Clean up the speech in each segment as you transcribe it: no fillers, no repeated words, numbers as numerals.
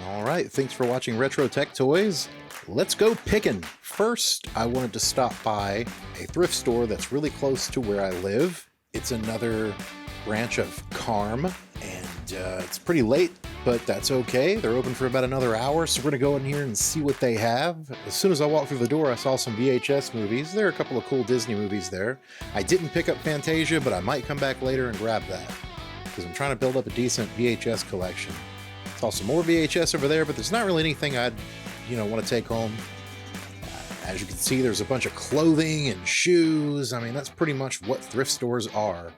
Alright, thanks for watching Retro Tech Toys. Let's go picking! First, I wanted to stop by a thrift store that's really close to where I live. It's another branch of Carm, and it's pretty late, but that's okay. They're open for about another hour, so we're gonna go in here and see what they have. As soon as I walked through the door, I saw some VHS movies. There are a couple of cool Disney movies there. I didn't pick up Fantasia, but I might come back later and grab that, because I'm trying to build up a decent VHS collection. Saw some more VHS over there, but there's not really anything I'd, want to take home. As you can see, there's a bunch of clothing and shoes. I mean, that's pretty much what thrift stores are.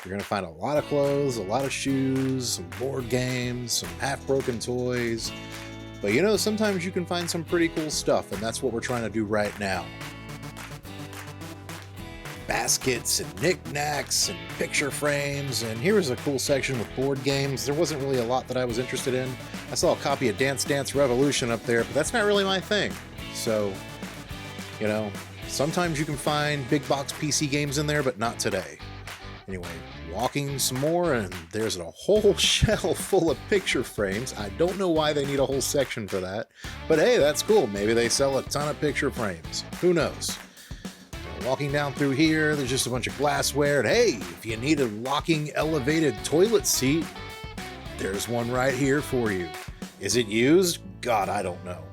You're going to find a lot of clothes, a lot of shoes, some board games, some half-broken toys. But sometimes you can find some pretty cool stuff, and that's what we're trying to do right now. Baskets and knickknacks and picture frames, and here's a cool section with board games. There wasn't really a lot that I was interested in. I saw a copy of Dance Dance Revolution up there, but that's not really my thing. So, sometimes you can find big box PC games in there, but not today. Anyway, walking some more, and there's a whole shelf full of picture frames. I don't know why they need a whole section for that, but hey, that's cool. Maybe they sell a ton of picture frames. Who knows? Walking down through here, there's just a bunch of glassware, and hey, if you need a locking elevated toilet seat, there's one right here for you. Is it used? God, I don't know.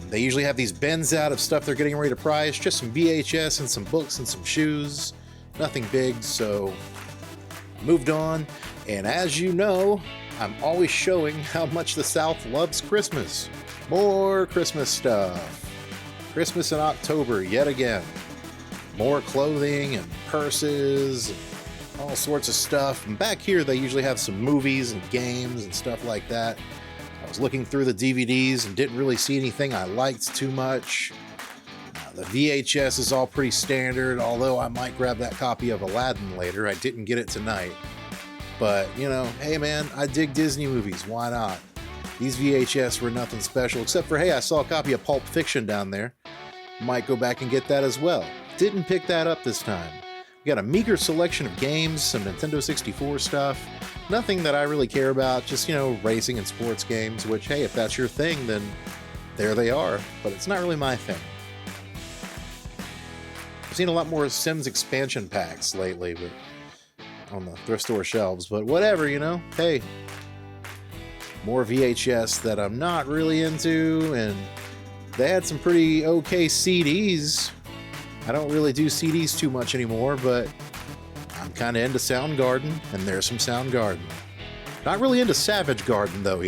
And they usually have these bins out of stuff they're getting ready to price, just some VHS and some books and some shoes. Nothing big, so moved on. And as you know, I'm always showing how much the South loves Christmas. More Christmas stuff. Christmas in October, yet again. More clothing and purses and all sorts of stuff. And back here, they usually have some movies and games and stuff like that. I was looking through the DVDs and didn't really see anything I liked too much. The VHS is all pretty standard, although I might grab that copy of Aladdin later. I didn't get it tonight. But, hey man, I dig Disney movies. Why not? These VHS were nothing special, except for, hey, I saw a copy of Pulp Fiction down there. Might go back and get that as well. Didn't pick that up this time. We got a meager selection of games, some Nintendo 64 stuff. Nothing that I really care about, just, racing and sports games, which, hey, if that's your thing, then there they are. But it's not really my thing. I've seen a lot more Sims expansion packs lately, but on the thrift store shelves. But whatever, hey. More VHS that I'm not really into, and they had some pretty okay CDs. I don't really do CDs too much anymore, but I'm kind of into Soundgarden, and there's some Soundgarden. Not really into Savage Garden, though,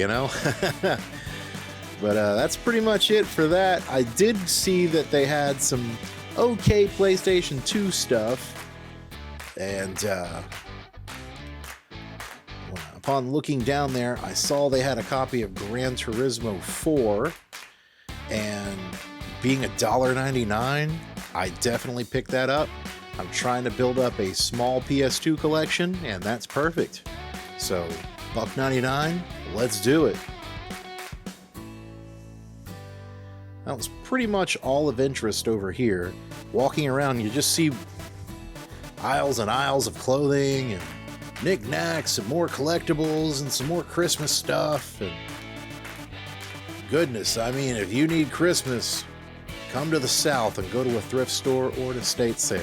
But that's pretty much it for that. I did see that they had some okay PlayStation 2 stuff, and upon looking down there, I saw they had a copy of Gran Turismo 4, and being $1.99, I definitely picked that up. I'm trying to build up a small PS2 collection, and that's perfect. So, $1.99, let's do it. That was pretty much all of interest over here. Walking around, you just see aisles and aisles of clothing and knickknacks and more collectibles and some more Christmas stuff. And goodness, I mean, if you need Christmas, come to the South and go to a thrift store or an estate sale.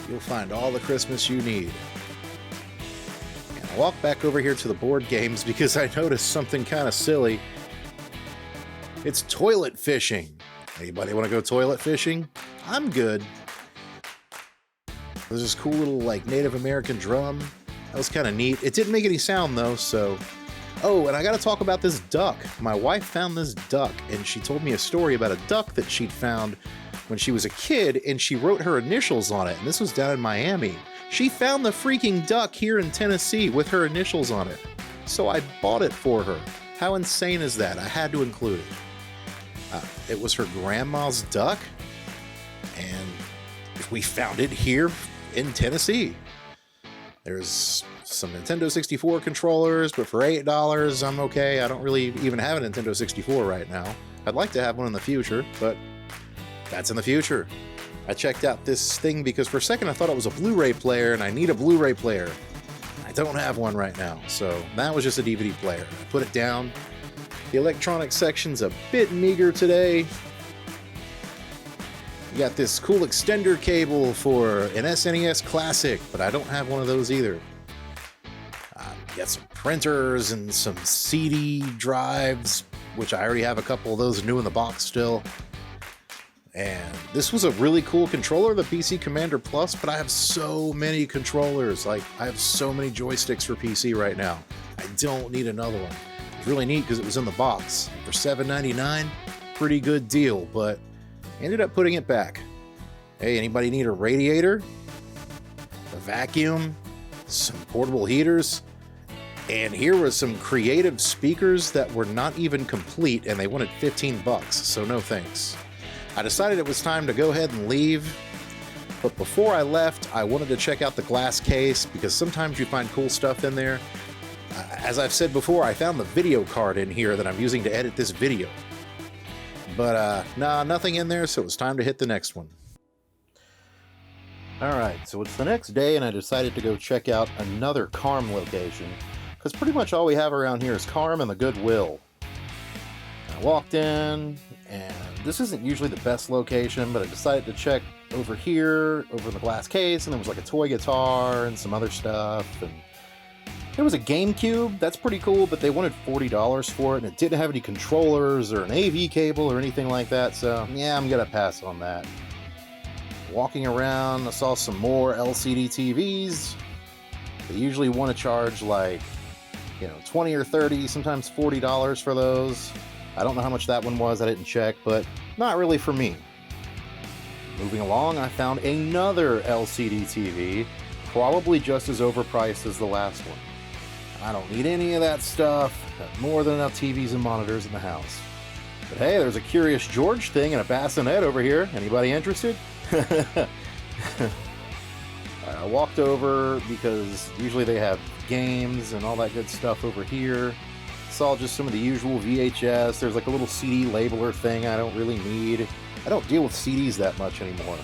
You'll find all the Christmas you need. And I walk back over here to the board games because I noticed something kind of silly. It's toilet fishing. Anybody want to go toilet fishing? I'm good. There's this cool little Native American drum. That was kind of neat. It didn't make any sound though, so... Oh, and I gotta talk about this duck. My wife found this duck, and she told me a story about a duck that she'd found when she was a kid, and she wrote her initials on it, and this was down in Miami. She found the freaking duck here in Tennessee with her initials on it. So I bought it for her. How insane is that? I had to include it. It was her grandma's duck, and we found it here in Tennessee. There's some Nintendo 64 controllers, but for $8, I'm okay. I don't really even have a Nintendo 64 right now. I'd like to have one in the future, but that's in the future. I checked out this thing because for a second I thought it was a Blu-ray player, and I need a Blu-ray player. I don't have one right now, so that was just a DVD player. I put it down, The electronics section's a bit meager today. You got this cool extender cable for an SNES Classic, but I don't have one of those either. You got some printers and some CD drives, which I already have a couple of those new in the box still. And this was a really cool controller, the PC Commander Plus, but I have so many controllers. Like, I have so many joysticks for PC right now. I don't need another one. It's really neat because it was in the box. For $7.99, pretty good deal, but ended up putting it back. Hey, anybody need a radiator? A vacuum? Some portable heaters? And here was some creative speakers that were not even complete, and they wanted $15, so no thanks. I decided it was time to go ahead and leave, but before I left, I wanted to check out the glass case because sometimes you find cool stuff in there. As I've said before, I found the video card in here that I'm using to edit this video. But nah, nothing in there, so it was time to hit the next one. Alright, so it's the next day and I decided to go check out another Carm location, because pretty much all we have around here is Carm and the Goodwill. I walked in, and this isn't usually the best location, but I decided to check over here, over the glass case, and there was like a toy guitar and some other stuff, and there was a GameCube. That's pretty cool, but they wanted $40 for it, and it didn't have any controllers or an AV cable or anything like that, so yeah, I'm gonna pass on that. Walking around, I saw some more LCD TVs. They usually want to charge like, you know, 20 or 30, sometimes $40 for those. I don't know how much that one was, I didn't check, but not really for me. Moving along, I found another LCD TV, probably just as overpriced as the last one. I don't need any of that stuff. Got more than enough TVs and monitors in the house. But hey, there's a Curious George thing and a bassinet over here. Anybody interested? I walked over because usually they have games and all that good stuff over here. Saw just some of the usual VHS. There's like a little CD labeler thing I don't really need. I don't deal with CDs that much anymore.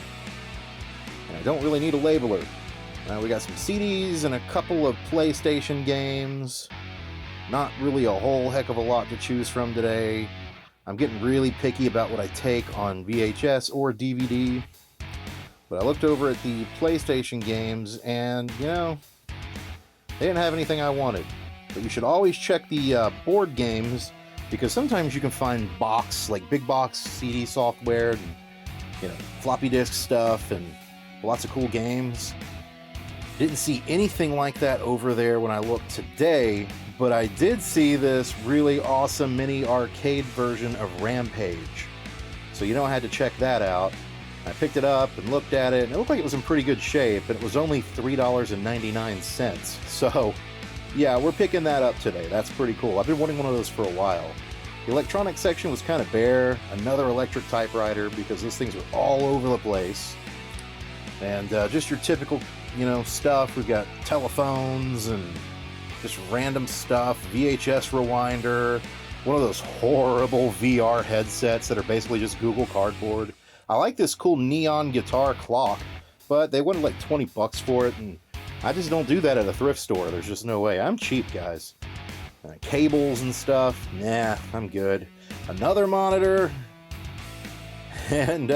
And I don't really need a labeler. We got some CDs and a couple of PlayStation games. Not really a whole heck of a lot to choose from today. I'm getting really picky about what I take on VHS or DVD. But I looked over at the PlayStation games and, you know, they didn't have anything I wanted. But you should always check the board games, because sometimes you can find big box CD software and, you know, floppy disk stuff and lots of cool games. Didn't see anything like that over there when I looked today, but I did see this really awesome mini arcade version of Rampage. So you know, I had to check that out. I picked it up and looked at it, and it looked like it was in pretty good shape, and it was only $3.99. So yeah, we're picking that up today. That's pretty cool. I've been wanting one of those for a while. The electronics section was kind of bare. Another electric typewriter, because those things were all over the place. And just your typical, you know, stuff. We've got telephones and just random stuff. VHS rewinder. One of those horrible VR headsets that are basically just Google Cardboard. I like this cool neon guitar clock, but they wanted like $20 for it, and I just don't do that at a thrift store. There's just no way. I'm cheap, guys. Cables and stuff, nah, I'm good. Another monitor, and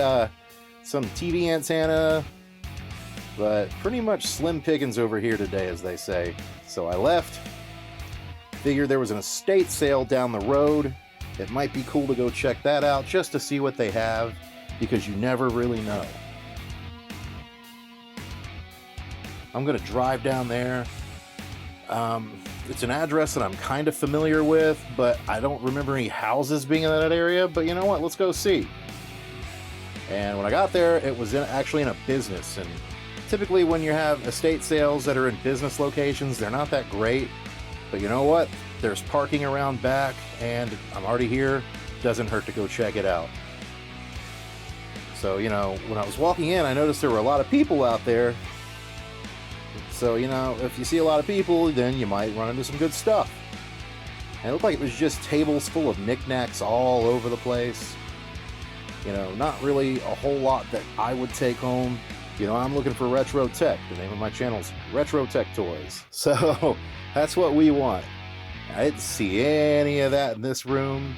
some TV antenna, but pretty much slim pickings over here today, as they say. So I left. Figured there was an estate sale down the road. It might be cool to go check that out just to see what they have, because you never really know. I'm going to drive down there. It's an address that I'm kind of familiar with, but I don't remember any houses being in that area, but you know what? Let's go see. And when I got there, it was actually in a business, and typically when you have estate sales that are in business locations, they're not that great, but you know what? There's parking around back, and I'm already here. Doesn't hurt to go check it out. So, you know, when I was walking in, I noticed there were a lot of people out there. So, you know, if you see a lot of people, then you might run into some good stuff. And it looked like it was just tables full of knickknacks all over the place. You know, not really a whole lot that I would take home. You know, I'm looking for Retro Tech. The name of my channel is Retro Tech Toys. So, that's what we want. I didn't see any of that in this room.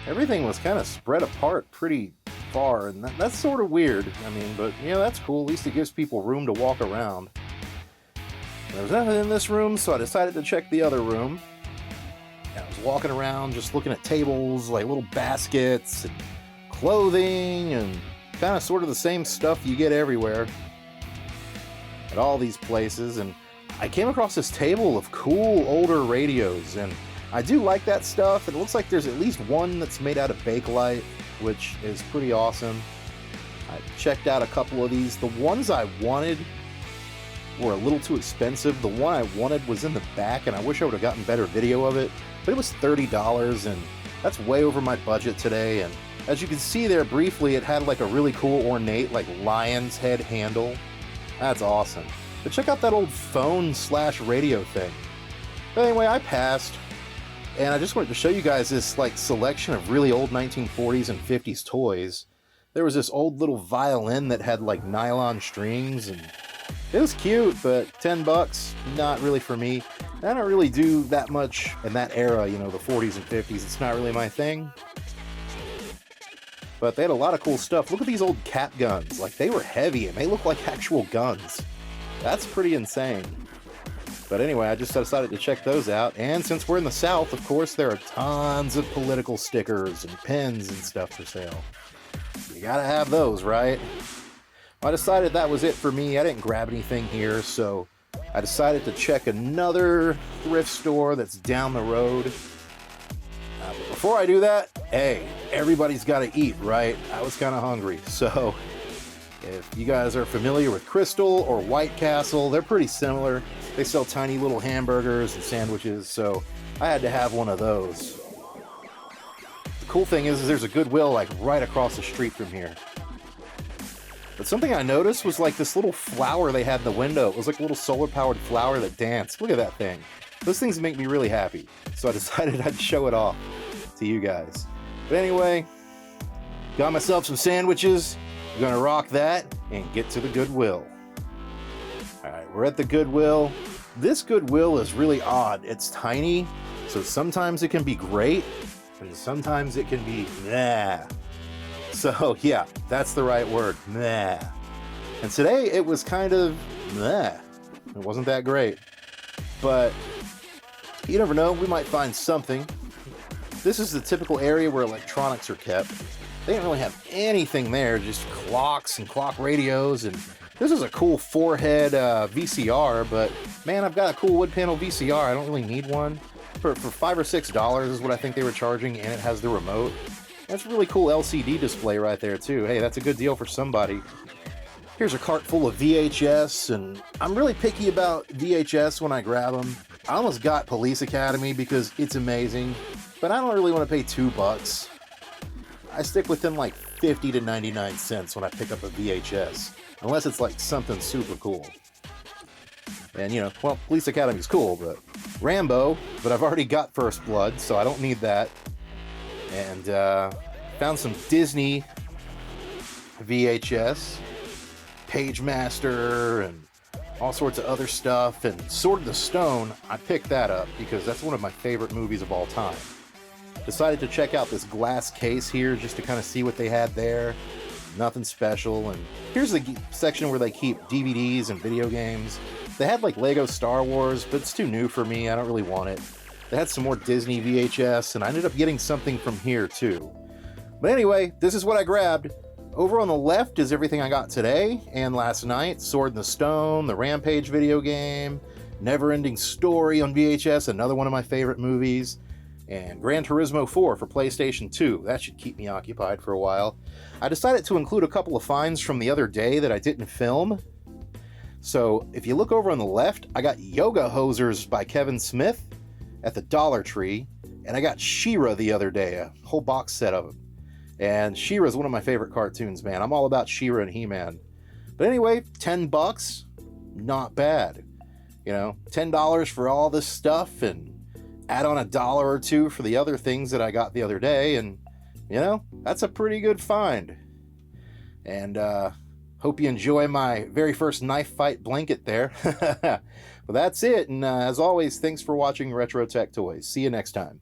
Everything was kind of spread apart pretty far, and that's sort of weird. I mean, but you know, that's cool. At least it gives people room to walk around. There was nothing in this room, so I decided to check the other room. And I was walking around just looking at tables, like little baskets and clothing and kind of sort of the same stuff you get everywhere at all these places. And I came across this table of cool older radios, and I do like that stuff. It looks like there's at least one that's made out of Bakelite, which is pretty awesome. I checked out a couple of these. The ones I wanted were a little too expensive. The one I wanted was in the back, and I wish I would have gotten better video of it, but it was $30, and that's way over my budget today. And as you can see there briefly, it had like a really cool ornate like lion's head handle. That's awesome. But check out that old phone/radio thing. But anyway, I passed, and I just wanted to show you guys this like selection of really old 1940s and 50s toys. There was this old little violin that had like nylon strings, and it was cute, but $10, not really for me. I don't really do that much in that era, you know, the 40s and 50s. It's not really my thing. But they had a lot of cool stuff. Look at these old cap guns. Like, they were heavy, and they look like actual guns. That's pretty insane. But anyway, I just decided to check those out. And since we're in the South, of course, there are tons of political stickers and pins and stuff for sale. You gotta have those, right? I decided that was it for me. I didn't grab anything here, so I decided to check another thrift store that's down the road. But before I do that, hey, everybody's got to eat, right? I was kind of hungry, so if you guys are familiar with Crystal or White Castle, they're pretty similar. They sell tiny little hamburgers and sandwiches, so I had to have one of those. The cool thing is there's a Goodwill like right across the street from here. But something I noticed was like this little flower they had in the window. It was like a little solar-powered flower that danced. Look at that thing. Those things make me really happy, so I decided I'd show it off to you guys. But anyway, got myself some sandwiches. I'm gonna rock that and get to the Goodwill. Alright, we're at the Goodwill. This Goodwill is really odd. It's tiny, so sometimes it can be great, and sometimes it can be meh. So yeah, that's the right word, meh. And today it was kind of meh. It wasn't that great. But you never know, we might find something. This is the typical area where electronics are kept. They didn't really have anything there, just clocks and clock radios, and this is a cool 4-head VCR, but man, I've got a cool wood panel VCR. I don't really need one. For $5 or $6 is what I think they were charging, and it has the remote. That's a really cool LCD display right there too. Hey, that's a good deal for somebody. Here's a cart full of VHS, and I'm really picky about VHS when I grab them. I almost got Police Academy because it's amazing, but I don't really want to pay $2. I stick within like 50 to 99 cents when I pick up a VHS, unless it's like something super cool. And you know, well, Police Academy's cool, but Rambo, but I've already got First Blood, so I don't need that. And found some Disney VHS, Pagemaster, and all sorts of other stuff. And Sword of the Stone, I picked that up because that's one of my favorite movies of all time. Decided to check out this glass case here just to kind of see what they had there. Nothing special. And here's the section where they keep DVDs and video games. They had like Lego Star Wars, but it's too new for me. I don't really want it. They had some more Disney VHS, and I ended up getting something from here too. But anyway, this is what I grabbed. Over on the left is everything I got today and last night. Sword in the Stone, the Rampage video game, Never-Ending Story on VHS, another one of my favorite movies, and Gran Turismo 4 for PlayStation 2. That should keep me occupied for a while. I decided to include a couple of finds from the other day that I didn't film. So if you look over on the left, I got Yoga Hosers by Kevin Smith at the Dollar Tree, and I got She-Ra the other day, a whole box set of them. And She-Ra is one of my favorite cartoons, man. I'm all about She-Ra and He-Man. But anyway, $10, not bad. You know, $10 for all this stuff, and add on $1 or $2 for the other things that I got the other day, and you know, that's a pretty good find. And hope you enjoy my very first knife fight blanket there. But But that's it, and as always, thanks for watching Retro Tech Toys. See you next time.